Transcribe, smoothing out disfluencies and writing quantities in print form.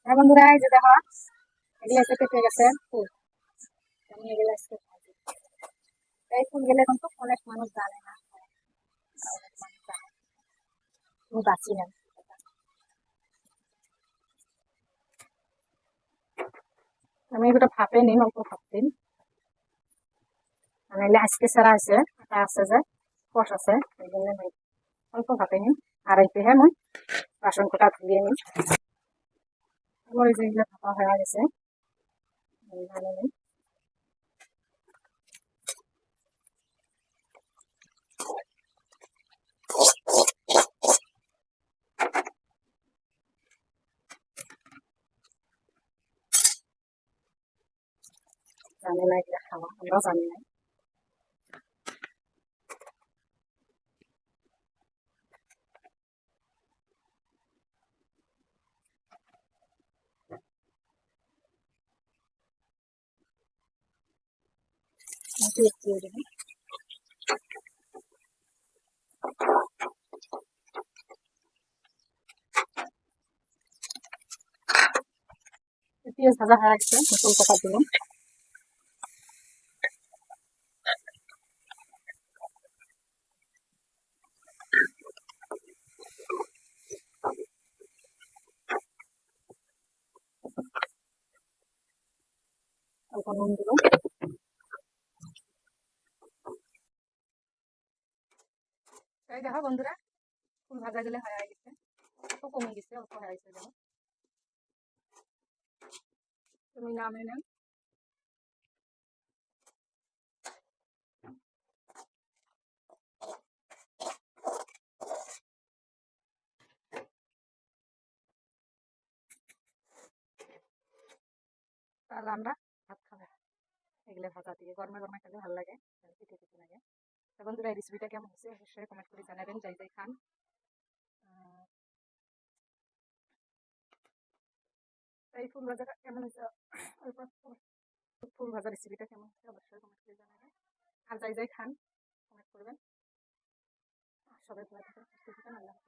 হ্যাঁ বন্ধুরা, এই যে দেখো এগুলো এসে পেকে গেছে ফুল। আমি এগুলো আজকে ভাজি। এই ফুল গেলে কিন্তু অনেক মানুষ জানে না, অনেক মানুষ জানে। আমি বাঁচি না। আমি এগুলো ভাপে নিই, অল্প ভাবতেন মানে এগুলো আজকে ছাড়া আছে, আটা আছে যে কষ আছে, এই জন্য আমি অল্প ভাপে নিই। আর এই হ্যাঁ মই বাসন কোটা ধুয়ে নিই। আমার এই যে এগুলো ভাপা হয়ে গেছে, আমি ভালো নিই। জানি না এগুলো খাওয়া, আমরাও জানি না। একটু দিয়ে দেবেন। পেঁয়াজ ভাজা হয়ে গেছে, নতুন কথা দিলাম। অল্প নুন দিলাম। এই দেখো বন্ধুরা, ফুল ভাজা গুলো হয়ে গেছে, অল্প কমে গেছে, অল্প হয়ে গেছে। দেখো তুমি নামে নেন। তাহলে আমরা ভাত খাবো এগুলো ভাজা দিয়ে, গরমে গরমে খেলে ভালো লাগে, পিঠে পিঠে লাগে। তো বন্ধুরা, এই রেসিপিটা কেমন হচ্ছে অবশ্যই কমেন্ট করে জানাবেন, যাই যাই খান। এই ফুল ভাজাটা কেমন হয়েছে, অল্প ফুল ভাজা রেসিপিটা কেমন হচ্ছে অবশ্যই কমেন্ট করে জানাবেন। আর যাই যাই খান কমেন্ট করবেন। সবাই ভালো থাকেন, সুস্থ থাকেন, আল্লাহ হাফেজ।